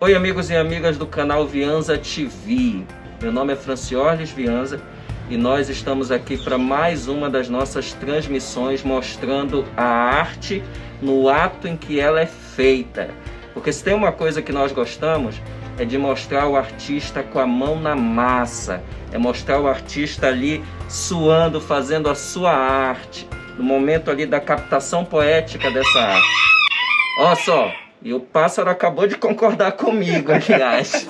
Oi, amigos e amigas do canal Vianza TV. Meu nome é Franciorles Vianza e nós estamos aqui para mais uma das nossas transmissões mostrando a arte no ato em que ela é feita. Porque se tem uma coisa que nós gostamos é de mostrar o artista com a mão na massa, é mostrar o artista ali suando, fazendo a sua arte, no momento ali da captação poética dessa arte. Olha só! E o pássaro acabou de concordar comigo, aliás.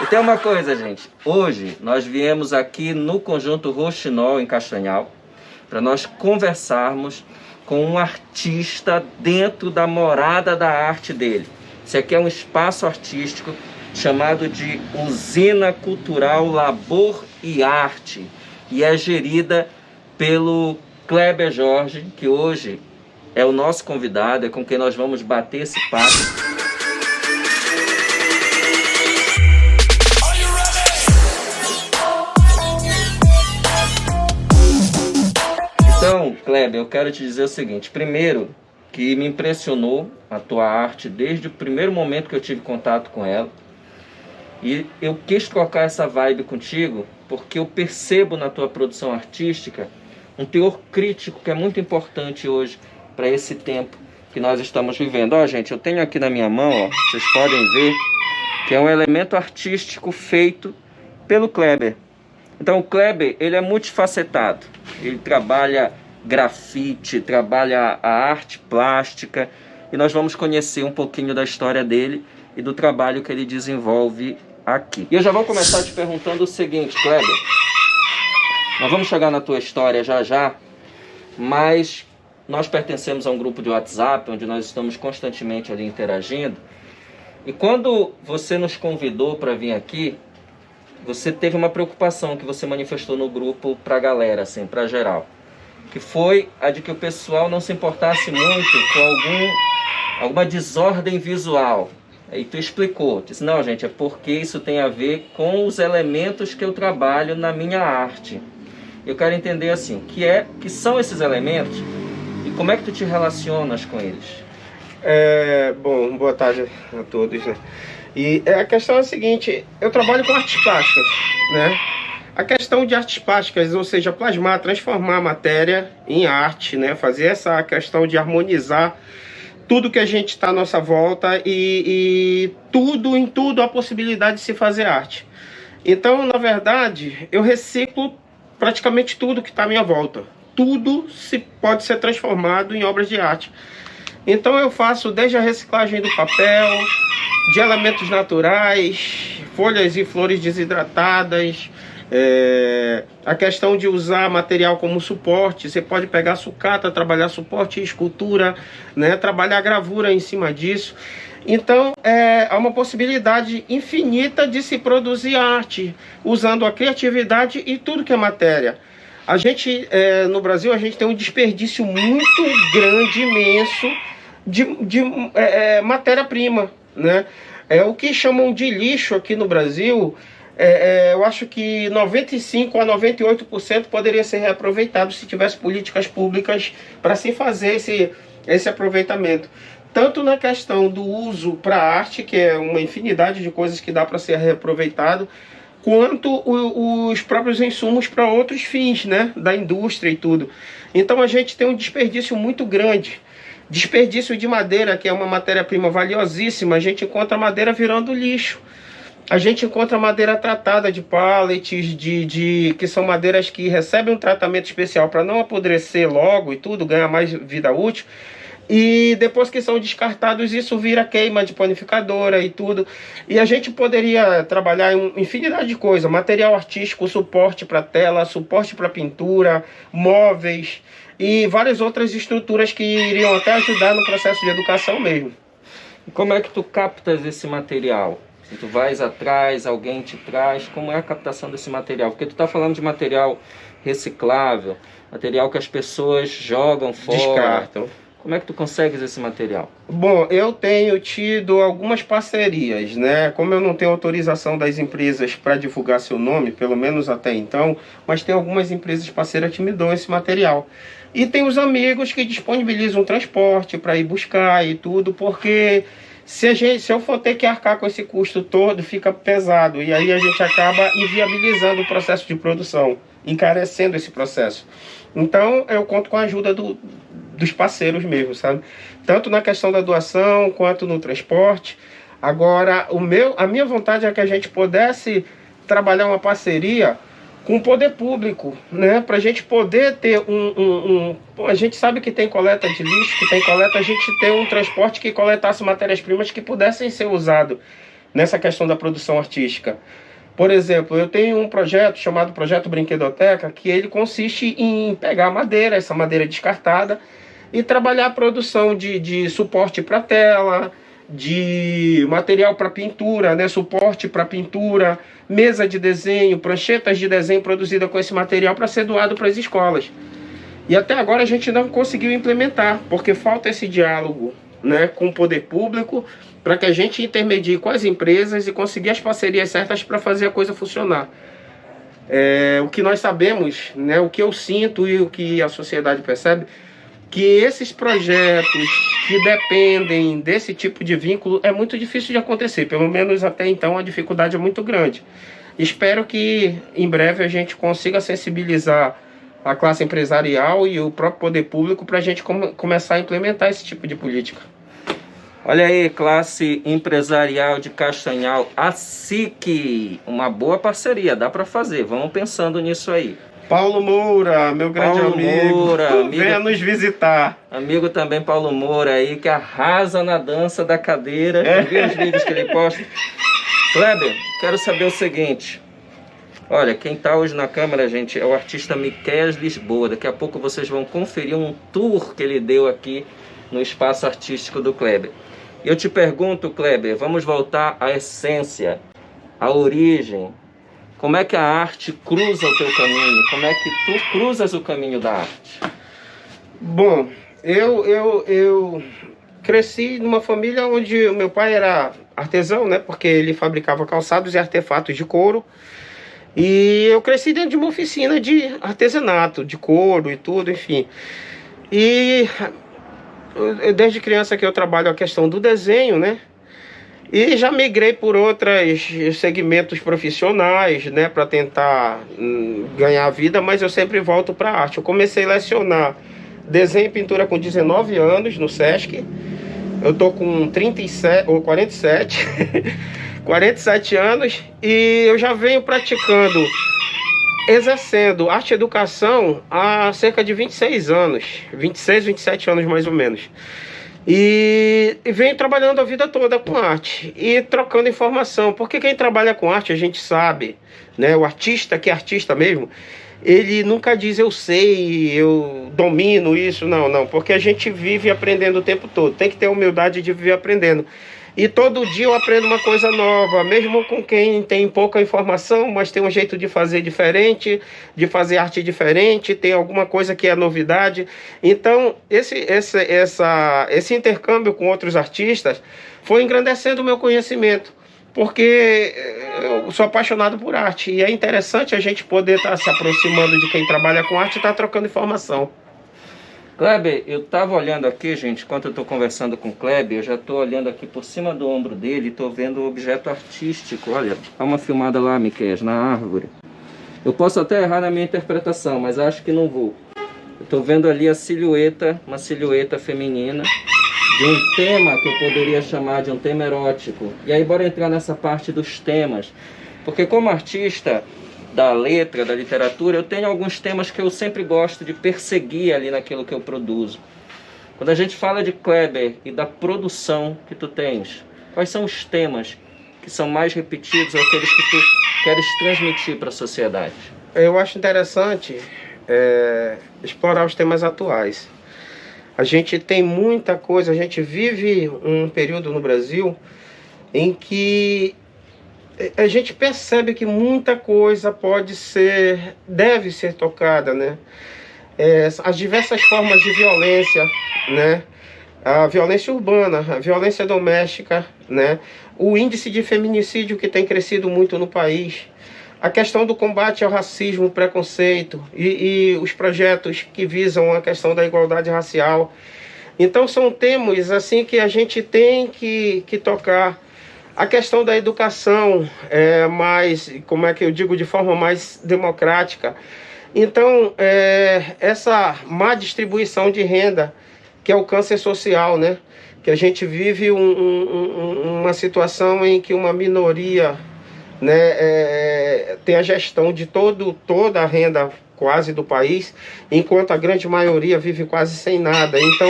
E tem uma coisa, gente. Hoje nós viemos aqui no Conjunto Roxinol, em Castanhal, para nós conversarmos com um artista dentro da morada da arte dele. Esse aqui é um espaço artístico chamado de Usina Cultural Labor e Arte. E é gerida pelo Kleber Jorge, que hoje é o nosso convidado, é com quem nós vamos bater esse papo. Então, Kleber, eu quero te dizer o seguinte. Primeiro, que me impressionou a tua arte desde o primeiro momento que eu tive contato com ela. E eu quis trocar essa vibe contigo porque eu percebo na tua produção artística um teor crítico que é muito importante hoje para esse tempo que nós estamos vivendo. Ó, gente, eu tenho aqui na minha mão, ó, vocês podem ver, que é um elemento artístico feito pelo Kleber. Então o Kleber, ele é multifacetado. Ele trabalha grafite, trabalha a arte plástica, e nós vamos conhecer um pouquinho da história dele e do trabalho que ele desenvolve aqui. E eu já vou começar te perguntando o seguinte, Kleber. Nós vamos chegar na tua história já já, mas nós pertencemos a um grupo de WhatsApp, onde nós estamos constantemente ali interagindo. E quando você nos convidou para vir aqui, você teve uma preocupação que você manifestou no grupo para a galera, assim, para geral. Que foi a de que o pessoal não se importasse muito com alguma desordem visual. Aí tu explicou, disse, não, gente, é porque isso tem a ver com os elementos que eu trabalho na minha arte. Eu quero entender assim, que são esses elementos e como é que tu te relacionas com eles? Bom, boa tarde a todos, né? E a questão é a seguinte, eu trabalho com artes plásticas, né? A questão de artes plásticas, ou seja, plasmar, transformar a matéria em arte, né? Fazer essa questão de harmonizar tudo que a gente está à nossa volta e em tudo a possibilidade de se fazer arte. Então, na verdade, eu reciclo praticamente tudo que está à minha volta. Tudo pode ser transformado em obras de arte. Então eu faço desde a reciclagem do papel, de elementos naturais, folhas e flores desidratadas, a questão de usar material como suporte. Você pode pegar sucata, trabalhar suporte e escultura, né? Trabalhar gravura em cima disso. Então há uma possibilidade infinita de se produzir arte, usando a criatividade e tudo que é matéria. A gente, no Brasil, a gente tem um desperdício muito grande, imenso, de matéria-prima, né? O que chamam de lixo aqui no Brasil, eu acho que 95% a 98% poderia ser reaproveitado se tivesse políticas públicas para se fazer esse aproveitamento. Tanto na questão do uso para a arte, que é uma infinidade de coisas que dá para ser reaproveitado, quanto os próprios insumos para outros fins, né, da indústria e tudo. Então a gente tem um desperdício muito grande. Desperdício de madeira, que é uma matéria-prima valiosíssima, a gente encontra madeira virando lixo. A gente encontra madeira tratada de pallets, que são madeiras que recebem um tratamento especial para não apodrecer logo e tudo, ganhar mais vida útil. E depois que são descartados, isso vira queima de panificadora e tudo. E a gente poderia trabalhar em infinidade de coisas. Material artístico, suporte para tela, suporte para pintura, móveis e várias outras estruturas que iriam até ajudar no processo de educação mesmo. E como é que tu captas esse material? Se tu vais atrás, alguém te traz, como é a captação desse material? Porque tu está falando de material reciclável, material que as pessoas jogam fora. Descartam. Como é que tu consegues esse material? Bom, eu tenho tido algumas parcerias, né? Como eu não tenho autorização das empresas para divulgar seu nome, pelo menos até então, mas tem algumas empresas parceiras que me dão esse material. E tem os amigos que disponibilizam transporte para ir buscar e tudo, porque Se eu for ter que arcar com esse custo todo, fica pesado. E aí a gente acaba inviabilizando o processo de produção, encarecendo esse processo. Então eu conto com a ajuda dos parceiros mesmo, sabe? Tanto na questão da doação, quanto no transporte. Agora, a minha vontade é que a gente pudesse trabalhar uma parceria com o poder público, né? Para a gente poder ter a gente sabe que tem coleta de lixo, que tem coleta, a gente ter um transporte que coletasse matérias-primas que pudessem ser usadas nessa questão da produção artística. Por exemplo, eu tenho um projeto chamado Projeto Brinquedoteca, que ele consiste em pegar madeira, essa madeira descartada, e trabalhar a produção de suporte para tela, de material para pintura, né? Suporte para pintura, mesa de desenho, pranchetas de desenho produzida com esse material para ser doado para as escolas. E até agora a gente não conseguiu implementar, porque falta esse diálogo, né, com o poder público, para que a gente intermedie com as empresas e conseguir as parcerias certas para fazer a coisa funcionar. O que nós sabemos, né, o que eu sinto e o que a sociedade percebe, que esses projetos que dependem desse tipo de vínculo é muito difícil de acontecer. Pelo menos até então a dificuldade é muito grande. Espero que em breve a gente consiga sensibilizar a classe empresarial e o próprio poder público para a gente começar a implementar esse tipo de política. Olha aí, classe empresarial de Castanhal, a SIC, uma boa parceria, dá para fazer, vamos pensando nisso aí. Paulo Moura, meu grande amigo, Moura, venha nos visitar. Amigo também Paulo Moura aí, que arrasa na dança da cadeira, viu os vídeos que ele posta. Kleber, quero saber o seguinte, olha, quem tá hoje na câmera, gente, é o artista Miquéias Lisboa. Daqui a pouco vocês vão conferir um tour que ele deu aqui no espaço artístico do Kleber. Eu te pergunto, Kleber, vamos voltar à essência, à origem. Como é que a arte cruza o teu caminho? Como é que tu cruzas o caminho da arte? Bom, eu cresci numa família onde o meu pai era artesão, né? Porque ele fabricava calçados e artefatos de couro. E eu cresci dentro de uma oficina de artesanato, de couro e tudo, enfim. E desde criança que eu trabalho a questão do desenho, né? E já migrei por outros segmentos profissionais, né, para tentar ganhar a vida, mas eu sempre volto para a arte. Eu comecei a lecionar desenho e pintura com 19 anos no SESC. Eu tô com 37 ou 47, 47 anos e eu já venho praticando, exercendo arte e educação há cerca de 26 anos, 26, 27 anos mais ou menos. E venho trabalhando a vida toda com arte e trocando informação, porque quem trabalha com arte a gente sabe, né? O artista, que é artista mesmo, ele nunca diz eu sei, eu domino isso, não, porque a gente vive aprendendo o tempo todo, tem que ter a humildade de viver aprendendo. E todo dia eu aprendo uma coisa nova, mesmo com quem tem pouca informação, mas tem um jeito de fazer diferente, de fazer arte diferente, tem alguma coisa que é novidade. Então, esse intercâmbio com outros artistas foi engrandecendo o meu conhecimento, porque eu sou apaixonado por arte e é interessante a gente poder estar se aproximando de quem trabalha com arte e estar trocando informação. Kleber, eu estava olhando aqui, gente, enquanto eu estou conversando com o Kleber, eu já estou olhando aqui por cima do ombro dele e estou vendo o objeto artístico. Olha, dá uma filmada lá, Miquéias, na árvore. Eu posso até errar na minha interpretação, mas acho que não vou. Eu estou vendo ali a silhueta, uma silhueta feminina, de um tema que eu poderia chamar de um tema erótico. E aí, bora entrar nessa parte dos temas. Porque como artista da letra, da literatura, eu tenho alguns temas que eu sempre gosto de perseguir ali naquilo que eu produzo. Quando a gente fala de Kleber e da produção que tu tens, quais são os temas que são mais repetidos ou aqueles que tu queres transmitir para a sociedade? Eu acho interessante explorar os temas atuais. A gente tem muita coisa, a gente vive um período no Brasil em que a gente percebe que muita coisa deve ser tocada, né? As diversas formas de violência, né? A violência urbana, a violência doméstica, né? O índice de feminicídio que tem crescido muito no país, a questão do combate ao racismo, preconceito e os projetos que visam a questão da igualdade racial. Então são temas assim que a gente tem que tocar. A questão da educação é mais, como é que eu digo, de forma mais democrática. Então, essa má distribuição de renda, que é o câncer social, né? Que a gente vive uma situação em que uma minoria, né, tem a gestão de toda a renda quase do país, enquanto a grande maioria vive quase sem nada. Então,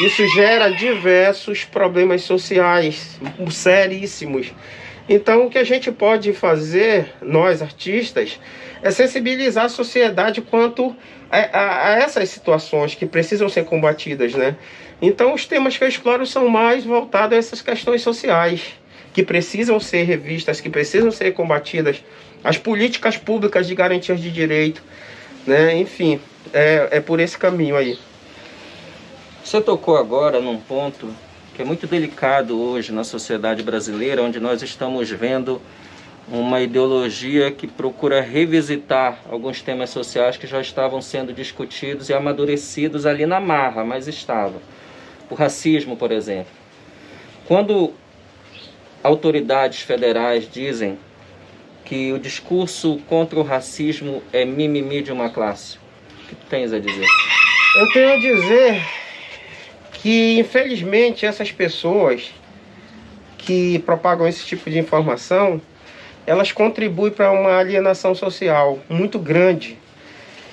isso gera diversos problemas sociais seríssimos. Então, o que a gente pode fazer, nós artistas, é sensibilizar a sociedade quanto a essas situações que precisam ser combatidas, né? Então, os temas que eu exploro são mais voltados a essas questões sociais, que precisam ser revistas, que precisam ser combatidas, as políticas públicas de garantias de direito, né? Enfim, é por esse caminho aí. Você tocou agora num ponto que é muito delicado hoje na sociedade brasileira, onde nós estamos vendo uma ideologia que procura revisitar alguns temas sociais que já estavam sendo discutidos e amadurecidos ali na marra, mas estavam. O racismo, por exemplo. Quando autoridades federais dizem que o discurso contra o racismo é mimimi de uma classe, o que tu tens a dizer? Eu tenho a dizer que, infelizmente, essas pessoas que propagam esse tipo de informação, elas contribuem para uma alienação social muito grande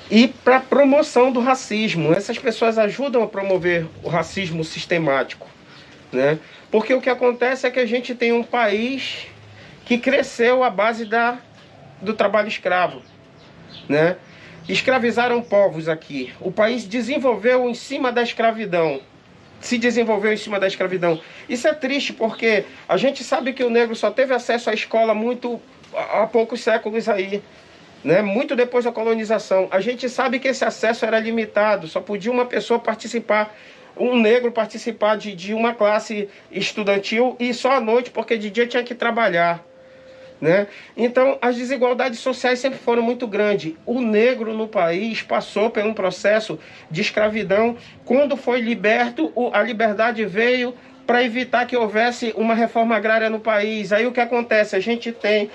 e para a promoção do racismo. Essas pessoas ajudam a promover o racismo sistemático, né? Porque o que acontece é que a gente tem um país que cresceu à base do trabalho escravo, né? Escravizaram povos aqui. O país desenvolveu em cima da escravidão. Se desenvolveu em cima da escravidão. Isso é triste porque a gente sabe que o negro só teve acesso à escola há poucos séculos aí, né? Muito depois da colonização. A gente sabe que esse acesso era limitado, só podia uma pessoa participar, um negro participar de uma classe estudantil e só à noite, porque de dia tinha que trabalhar, né? Então as desigualdades sociais sempre foram muito grandes. O negro no país passou por um processo de escravidão. Quando foi liberto, a liberdade veio para evitar que houvesse uma reforma agrária no país. Aí o que acontece? A gente tem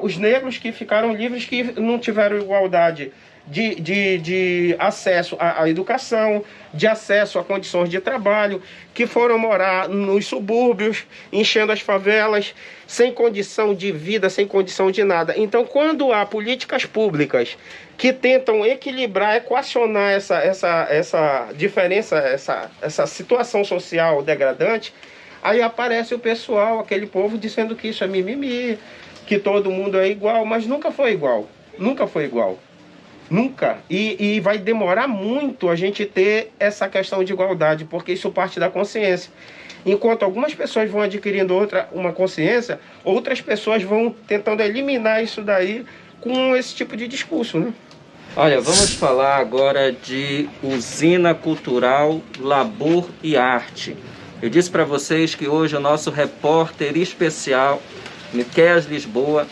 os negros que ficaram livres, que não tiveram igualdade de acesso à educação, de acesso a condições de trabalho, que foram morar nos subúrbios, enchendo as favelas, sem condição de vida, sem condição de nada. Então, quando há políticas públicas que tentam equilibrar, equacionar essa diferença, essa situação social degradante, aí aparece o pessoal, aquele povo, dizendo que isso é mimimi, que todo mundo é igual, mas nunca foi igual. Nunca foi igual. Nunca. E vai demorar muito a gente ter essa questão de igualdade, porque isso parte da consciência. Enquanto algumas pessoas vão adquirindo uma consciência, outras pessoas vão tentando eliminar isso daí com esse tipo de discurso, né? Olha, vamos falar agora de usina cultural, labor e arte. Eu disse para vocês que hoje o nosso repórter especial, Miqueias Lisboa,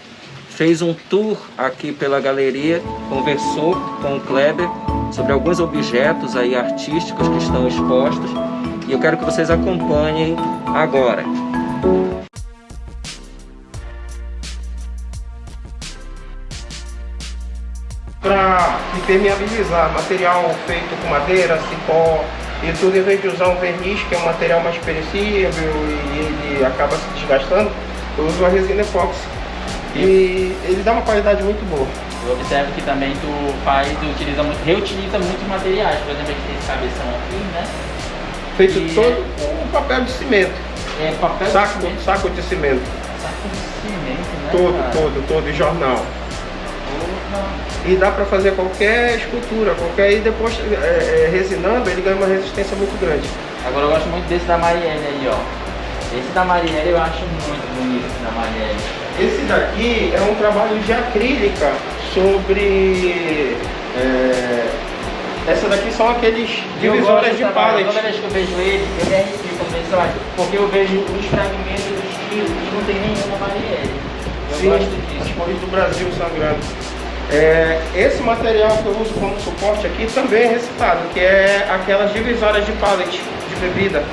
fez um tour aqui pela galeria, conversou com o Kleber sobre alguns objetos aí artísticos que estão expostos, e eu quero que vocês acompanhem agora. Para impermeabilizar, material feito com madeira, cipó e tudo, em vez de usar um verniz, que é um material mais perecível e ele acaba se desgastando, eu uso a resina epóxi. E ele dá uma qualidade muito boa. Eu observo que também reutiliza muitos materiais. Por exemplo, aqui tem esse cabeção aqui, né? Feito todo com papel de cimento. Papel saco de cimento. Saco de cimento. Saco de cimento, né? Todo, e jornal. E dá para fazer qualquer escultura, e depois resinando, ele ganha uma resistência muito grande. Agora eu gosto muito desse da Marielle aí, ó. Esse da Marielle eu acho muito bonito, esse da Marielle. Esse daqui é um trabalho de acrílica sobre... essa daqui são aqueles divisórias de pallet. Toda vez que eu vejo ele, eu me arrepio também, sabe? Porque eu vejo os fragmentos dos fios e não tem nenhuma Marielle. Eu gosto disso. As cores do Brasil sangrando. Esse material que eu uso como suporte aqui também é reciclado, que é aquelas divisórias de pallet de bebida.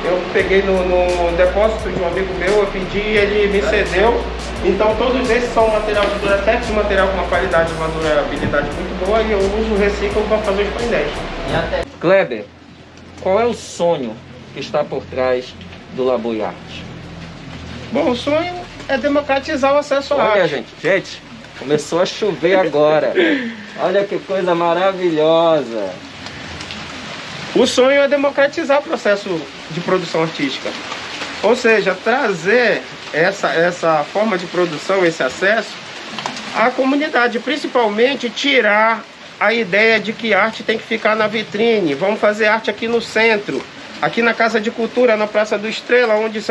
Eu peguei no depósito de um amigo meu, eu pedi, ele me cedeu. Então todos esses são material de Duratex, material com uma qualidade, uma durabilidade muito boa, e eu uso o reciclo para fazer os painéis. Kleber, qual é o sonho que está por trás do Labui Arte? Bom, o sonho é democratizar o acesso à Olha, arte. gente, começou a chover agora. Olha que coisa maravilhosa. O sonho é democratizar o processo de produção artística. Ou seja, trazer essa forma de produção, esse acesso à comunidade. Principalmente tirar a ideia de que arte tem que ficar na vitrine. Vamos fazer arte aqui no centro, aqui na Casa de Cultura, na Praça do Estrela, onde...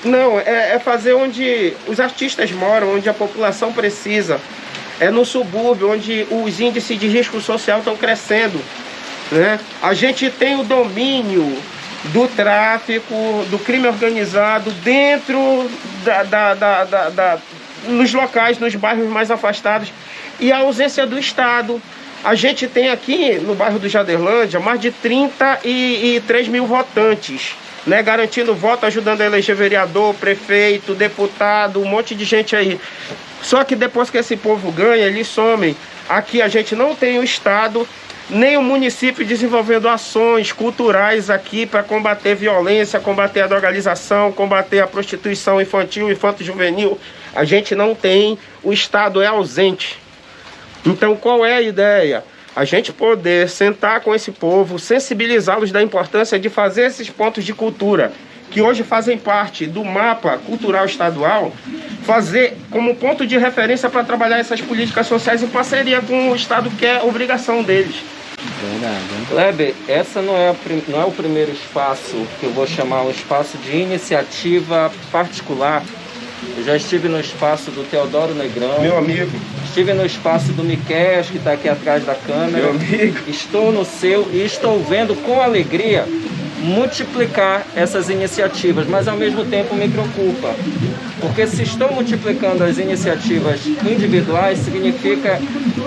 Não, é fazer onde os artistas moram, onde a população precisa. É no subúrbio, onde os índices de risco social estão crescendo, né? A gente tem o domínio do tráfico, do crime organizado dentro nos locais, nos bairros mais afastados, e a ausência do Estado. A gente tem aqui no bairro do Jaderlândia mais de 33 mil votantes, né, garantindo voto, ajudando a eleger vereador, prefeito, deputado, um monte de gente aí. Só que depois que esse povo ganha, eles somem. Aqui a gente não tem o Estado, nem o município desenvolvendo ações culturais aqui para combater violência, combater a drogalização, combater a prostituição infantil, infanto-juvenil. A gente não tem, o Estado é ausente. Então qual é a ideia? A gente poder sentar com esse povo, sensibilizá-los da importância de fazer esses pontos de cultura, que hoje fazem parte do mapa cultural estadual, fazer como ponto de referência para trabalhar essas políticas sociais em parceria com o Estado, que é obrigação deles. Verdade. Kleber, essa não é o primeiro espaço que eu vou chamar um espaço de iniciativa particular. Eu já estive no espaço do Teodoro Negrão. Meu amigo. Estive no espaço do Miqueias, que está aqui atrás da câmera. Meu amigo. Estou no seu e estou vendo com alegria multiplicar essas iniciativas, mas ao mesmo tempo me preocupa, porque se estou multiplicando as iniciativas individuais, significa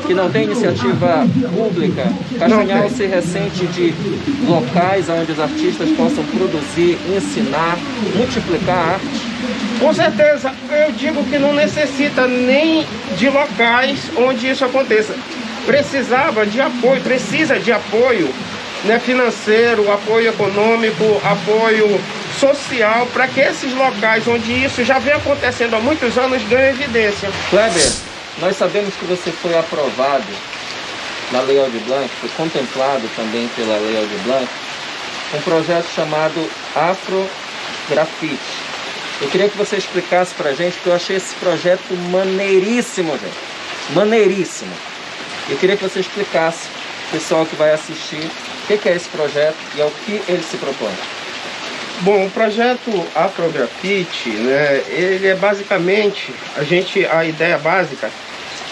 que não tem iniciativa pública. Castanhal se ressente de locais onde os artistas possam produzir, ensinar, multiplicar a arte. Com certeza, eu digo que não necessita nem de locais onde isso aconteça. Precisava de apoio, precisa de apoio, né, financeiro, apoio econômico, apoio social, para que esses locais onde isso já vem acontecendo há muitos anos ganhem evidência. Kleber, nós sabemos que você foi aprovado na Lei Aldir Blanc, foi contemplado também pela Lei Aldir Blanc, um projeto chamado Afrografite. Eu queria que você explicasse pra gente, porque eu achei esse projeto maneiríssimo, gente. Maneiríssimo. Eu queria que você explicasse, pessoal que vai assistir, o que é esse projeto e ao que ele se propõe. Bom, o projeto Afrografite, né, ele é basicamente, a ideia básica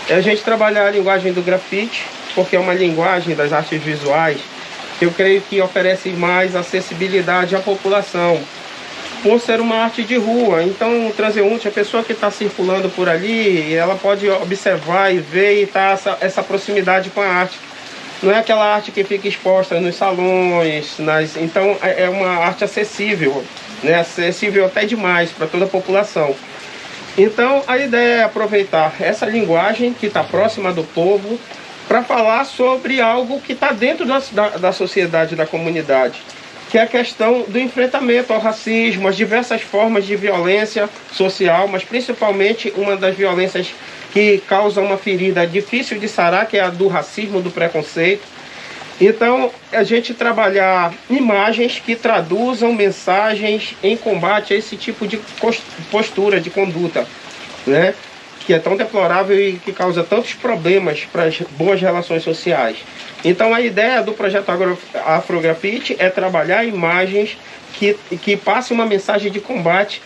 é a gente trabalhar a linguagem do grafite, porque é uma linguagem das artes visuais que eu creio que oferece mais acessibilidade à população, por ser uma arte de rua. Então o transeunte, a pessoa que está circulando por ali, ela pode observar e ver e tá essa proximidade com a arte. Não é aquela arte que fica exposta nos salões, então é uma arte acessível, né? Acessível até demais para toda a população. Então a ideia é aproveitar essa linguagem que está próxima do povo para falar sobre algo que está dentro da sociedade, da comunidade, que é a questão do enfrentamento ao racismo, as diversas formas de violência social, mas principalmente uma das violências que causa uma ferida difícil de sarar, que é a do racismo, do preconceito. Então, a gente trabalhar imagens que traduzam mensagens em combate a esse tipo de postura, de conduta, né? Que é tão deplorável e que causa tantos problemas para as boas relações sociais. Então, a ideia do projeto Afrografite é trabalhar imagens que passem uma mensagem de combate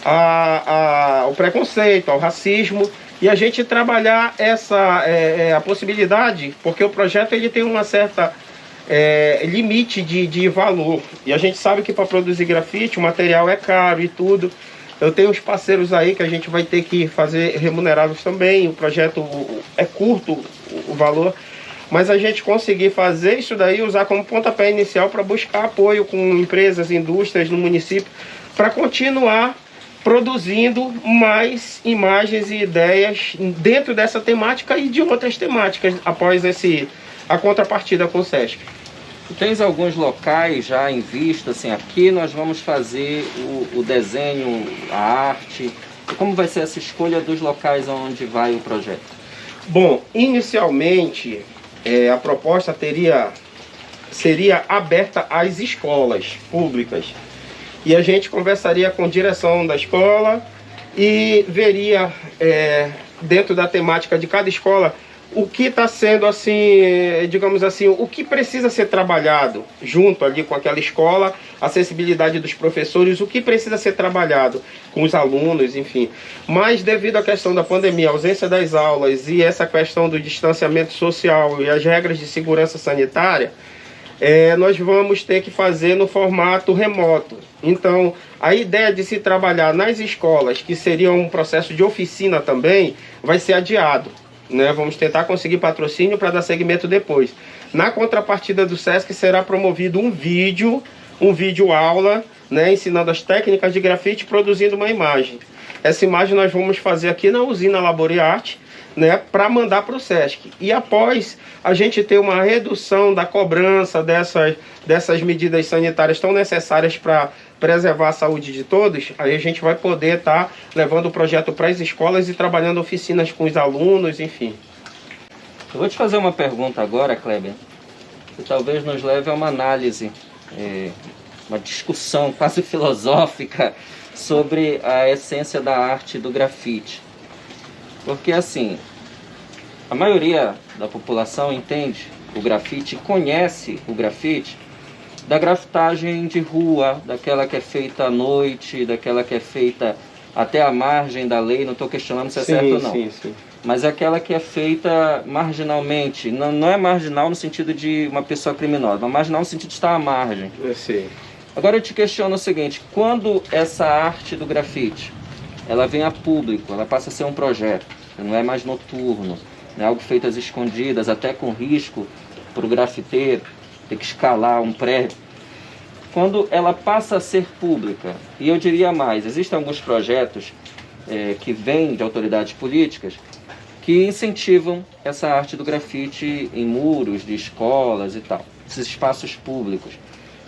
ao preconceito, ao racismo, e a gente trabalhar a possibilidade, porque o projeto ele tem uma certa limite de valor, e a gente sabe que para produzir grafite o material é caro e tudo, Eu tenho uns parceiros aí que a gente vai ter que fazer remunerados também. O projeto é curto, o valor, mas a gente conseguir fazer isso daí, usar como pontapé inicial para buscar apoio com empresas, indústrias no município, para continuar produzindo mais imagens e ideias dentro dessa temática e de outras temáticas após a contrapartida com o SESC. Tens alguns locais já em vista, assim, aqui nós vamos fazer o desenho, a arte. Como vai ser essa escolha dos locais onde vai o projeto? Bom, inicialmente a proposta seria aberta às escolas públicas. E a gente conversaria com a direção da escola e veria dentro da temática de cada escola o que está sendo, assim, digamos assim, o que precisa ser trabalhado junto ali com aquela escola, a acessibilidade dos professores, o que precisa ser trabalhado com os alunos, enfim. Mas devido à questão da pandemia, a ausência das aulas e essa questão do distanciamento social e as regras de segurança sanitária, nós vamos ter que fazer no formato remoto. Então, a ideia de se trabalhar nas escolas, que seria um processo de oficina também, vai ser adiado. Vamos tentar conseguir patrocínio para dar seguimento depois. Na contrapartida do SESC será promovido um vídeo aula, ensinando as técnicas de grafite, produzindo uma imagem. Essa imagem nós vamos fazer aqui na usina Laboriarte, para mandar para o SESC. E após a gente ter uma redução da cobrança dessas medidas sanitárias tão necessárias para preservar a saúde de todos, aí a gente vai poder estar levando o projeto para as escolas e trabalhando oficinas com os alunos, enfim. Eu vou te fazer uma pergunta agora, Kleber, que talvez nos leve a uma análise, uma discussão quase filosófica sobre a essência da arte do grafite. Porque, assim, a maioria da população entende o grafite, conhece o grafite da grafitagem de rua, daquela que é feita à noite, daquela que é feita até a margem da lei. Não estou questionando se é certo ou não. Sim. Mas é aquela que é feita marginalmente. Não é marginal no sentido de uma pessoa criminosa, mas marginal no sentido de estar à margem. Eu sei. Agora eu te questiono o seguinte: quando essa arte do grafite ela vem a público, ela passa a ser um projeto, não é mais noturno, não é algo feito às escondidas, até com risco para o grafiteiro ter que escalar um prédio. Quando ela passa a ser pública, e eu diria mais, existem alguns projetos que vêm de autoridades políticas que incentivam essa arte do grafite em muros de escolas e tal, esses espaços públicos.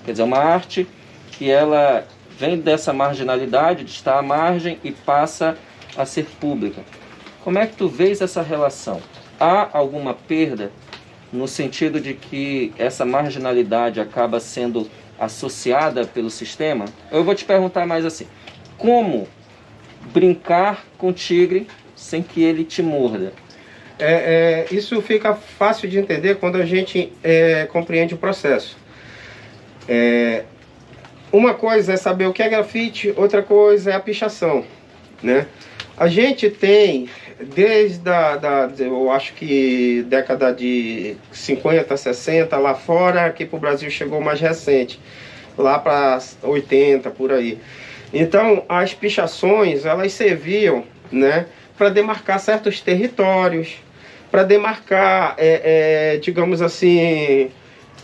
Quer dizer, uma arte que ela vem dessa marginalidade, de estar à margem, e passa a ser pública. Como é que tu vês essa relação? Há alguma perda no sentido de que essa marginalidade acaba sendo associada pelo sistema? Eu vou te perguntar mais assim: como brincar com o tigre sem que ele te morda? Isso fica fácil de entender quando a gente compreende o processo. Uma coisa é saber o que é grafite, outra coisa é a pichação, A gente tem, desde eu acho que década de 50, 60, lá fora, aqui para o Brasil chegou mais recente, lá para 80, por aí. Então, as pichações, elas serviam, para demarcar certos territórios, para demarcar, digamos assim,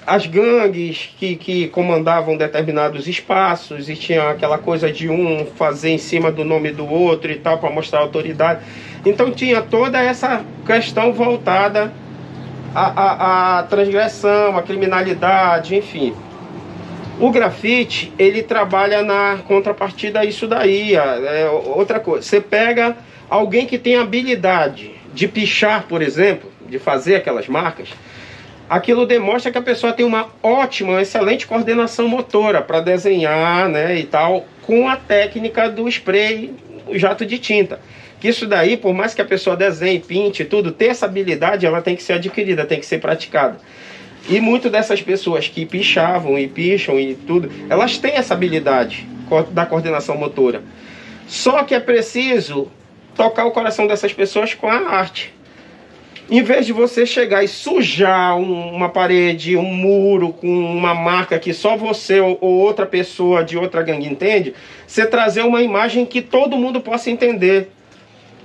as gangues que comandavam determinados espaços, e tinha aquela coisa de um fazer em cima do nome do outro e tal, para mostrar autoridade. Então tinha toda essa questão voltada à transgressão, à criminalidade, enfim. O grafite, ele trabalha na contrapartida a isso daí. Outra coisa, você pega alguém que tem habilidade de pichar, por exemplo, de fazer aquelas marcas, aquilo demonstra que a pessoa tem uma ótima, excelente coordenação motora para desenhar, e tal, com a técnica do spray, o jato de tinta. Que isso daí, por mais que a pessoa desenhe, pinte, tudo, ter essa habilidade, ela tem que ser adquirida, tem que ser praticada. E muitas dessas pessoas que pichavam e picham e tudo, elas têm essa habilidade da coordenação motora. Só que é preciso tocar o coração dessas pessoas com a arte. Em vez de você chegar e sujar uma parede, um muro com uma marca que só você ou outra pessoa de outra gangue entende, você trazer uma imagem que todo mundo possa entender.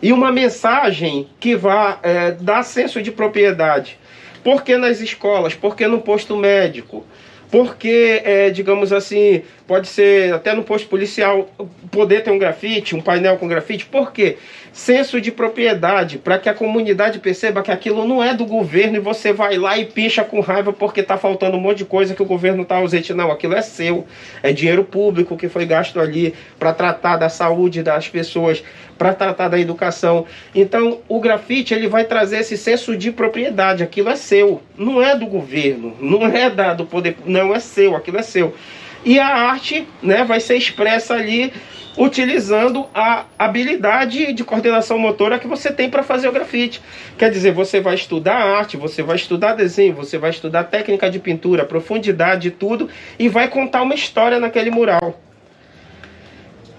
E uma mensagem que vá dar senso de propriedade. Por que nas escolas? Por que no posto médico? Porque, digamos assim, pode ser até no posto policial, poder ter um grafite, um painel com grafite. Por quê? Senso de propriedade, para que a comunidade perceba que aquilo não é do governo e você vai lá e picha com raiva porque está faltando um monte de coisa que o governo está ausente. Não, aquilo é seu, é dinheiro público que foi gasto ali para tratar da saúde das pessoas, para tratar da educação. Então, o grafite ele vai trazer esse senso de propriedade. Aquilo é seu, não é do governo, não é do poder, não é seu, aquilo é seu. E a arte, né, vai ser expressa ali utilizando a habilidade de coordenação motora que você tem para fazer o grafite. Quer dizer, você vai estudar arte, você vai estudar desenho, você vai estudar técnica de pintura, profundidade, tudo, e vai contar uma história naquele mural.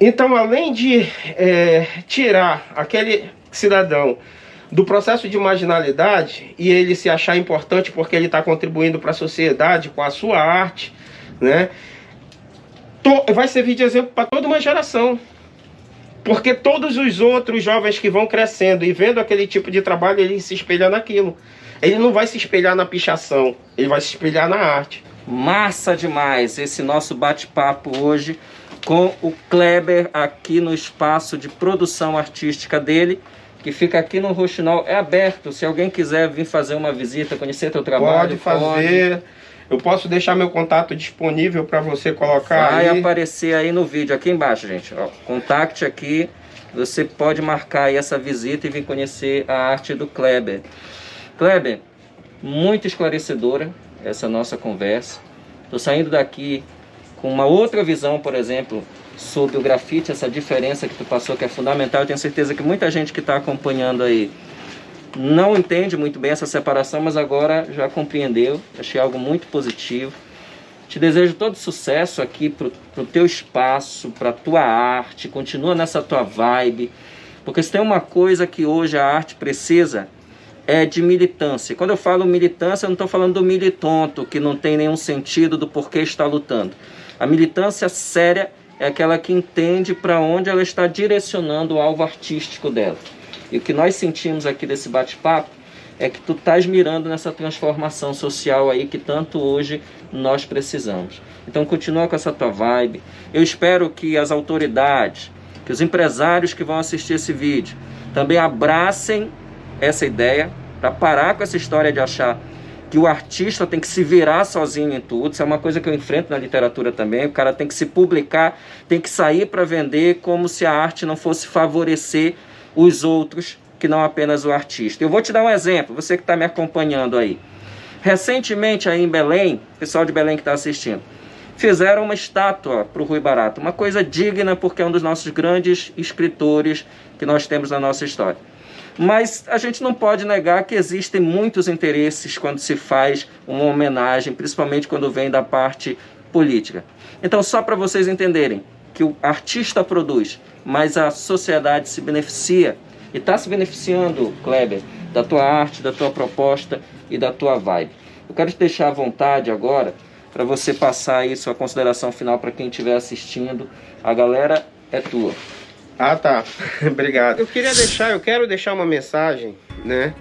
Então, além de tirar aquele cidadão do processo de marginalidade e ele se achar importante porque ele está contribuindo para a sociedade com a sua arte, né, vai servir de exemplo para toda uma geração. Porque todos os outros jovens que vão crescendo e vendo aquele tipo de trabalho, ele se espelha naquilo. Ele não vai se espelhar na pichação, ele vai se espelhar na arte. Massa demais esse nosso bate-papo hoje com o Kleber aqui no espaço de produção artística dele, que fica aqui no Rouxinol. É aberto, se alguém quiser vir fazer uma visita, conhecer teu trabalho, pode fazer. Eu posso deixar meu contato disponível para você colocar vai aí. Aparecer aí no vídeo, aqui embaixo, gente. Ó, contacte aqui, você pode marcar aí essa visita e vir conhecer a arte do Kleber. Kleber, muito esclarecedora essa nossa conversa. Estou saindo daqui com uma outra visão, por exemplo, sobre o grafite, essa diferença que tu passou, que é fundamental. Eu tenho certeza que muita gente que está acompanhando aí não entende muito bem essa separação, mas agora já compreendeu. Achei algo muito positivo. Te desejo todo sucesso aqui pro teu espaço, pra tua arte. Continua nessa tua vibe, porque se tem uma coisa que hoje a arte precisa, é de militância. Quando eu falo militância, eu não estou falando do militonto, que não tem nenhum sentido do porquê está lutando. A militância séria é aquela que entende para onde ela está direcionando o alvo artístico dela. E o que nós sentimos aqui desse bate-papo é que tu estás mirando nessa transformação social aí que tanto hoje nós precisamos. Então continua com essa tua vibe. Eu espero que as autoridades, que os empresários que vão assistir esse vídeo também abracem essa ideia para parar com essa história de achar que o artista tem que se virar sozinho em tudo. Isso é uma coisa que eu enfrento na literatura também. O cara tem que se publicar, tem que sair para vender, como se a arte não fosse favorecer os outros, que não apenas o artista. Eu vou te dar um exemplo, você que está me acompanhando aí. Recentemente aí em Belém, pessoal de Belém que está assistindo, fizeram uma estátua para o Rui Barata, uma coisa digna, porque é um dos nossos grandes escritores que nós temos na nossa história. Mas a gente não pode negar que existem muitos interesses quando se faz uma homenagem, principalmente quando vem da parte política. Então, só para vocês entenderem que o artista produz, mas a sociedade se beneficia, e está se beneficiando, Kleber, da tua arte, da tua proposta e da tua vibe. Eu quero te deixar à vontade agora para você passar aí sua consideração final para quem estiver assistindo. A galera é tua. Ah, tá. Obrigado. Eu quero deixar uma mensagem, né?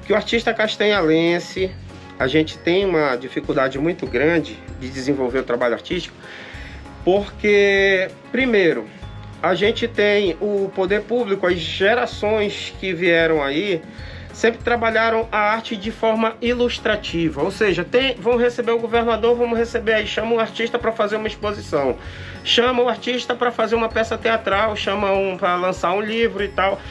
Que o artista castanhalense, a gente tem uma dificuldade muito grande de desenvolver o trabalho artístico, porque, primeiro, a gente tem o poder público, as gerações que vieram aí, sempre trabalharam a arte de forma ilustrativa, ou seja, vão receber o governador, vamos receber aí, chama um artista para fazer uma exposição, chama o artista para fazer uma peça teatral, chama para lançar um livro e tal,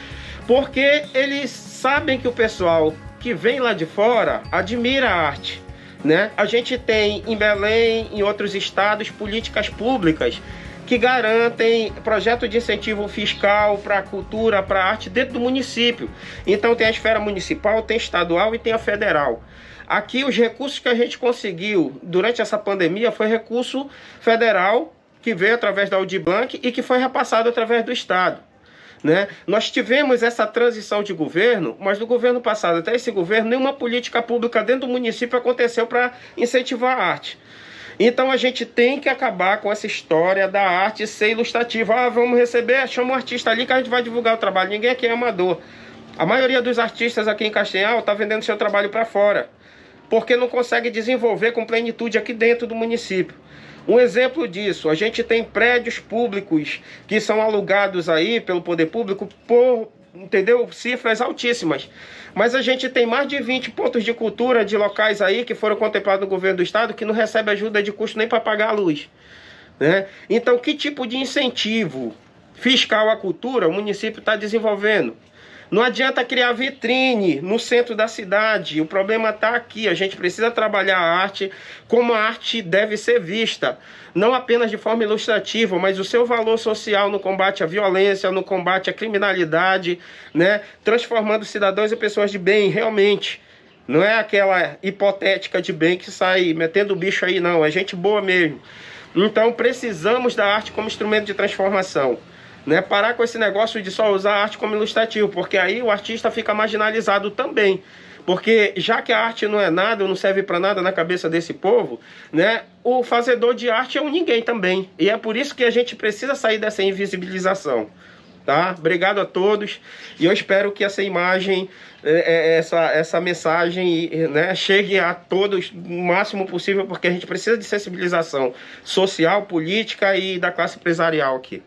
porque eles sabem que o pessoal que vem lá de fora admira a arte, né? A gente tem em Belém, em outros estados, políticas públicas que garantem projeto de incentivo fiscal para a cultura, para a arte dentro do município. Então tem a esfera municipal, tem estadual e tem a federal. Aqui os recursos que a gente conseguiu durante essa pandemia foi recurso federal, que veio através da Aldir Blanc e que foi repassado através do estado, né? Nós tivemos essa transição de governo, mas do governo passado até esse governo, nenhuma política pública dentro do município aconteceu para incentivar a arte. Então a gente tem que acabar com essa história da arte ser ilustrativa. Ah, vamos receber, chama um artista ali que a gente vai divulgar o trabalho. Ninguém aqui é amador. A maioria dos artistas aqui em Castanhal está vendendo seu trabalho para fora, porque não consegue desenvolver com plenitude aqui dentro do município. Um exemplo disso, a gente tem prédios públicos que são alugados aí pelo poder público por, entendeu, cifras altíssimas. Mas a gente tem mais de 20 pontos de cultura de locais aí que foram contemplados no governo do estado que não recebe ajuda de custo nem para pagar a luz, né? Então, que tipo de incentivo fiscal à cultura o município está desenvolvendo? Não adianta criar vitrine no centro da cidade, o problema está aqui. A gente precisa trabalhar a arte como a arte deve ser vista, não apenas de forma ilustrativa, mas o seu valor social no combate à violência, no combate à criminalidade, né? Transformando cidadãos e pessoas de bem, realmente. Não é aquela hipotética de bem que sai metendo o bicho aí, não. É gente boa mesmo. Então precisamos da arte como instrumento de transformação. Né, parar com esse negócio de só usar a arte como ilustrativo, porque aí o artista fica marginalizado também. Porque já que a arte não é nada, não serve para nada na cabeça desse povo, né, o fazedor de arte é um ninguém também. E é por isso que a gente precisa sair dessa invisibilização. Tá? Obrigado a todos. E eu espero que essa imagem, essa mensagem, né, chegue a todos o máximo possível, porque a gente precisa de sensibilização social, política e da classe empresarial aqui.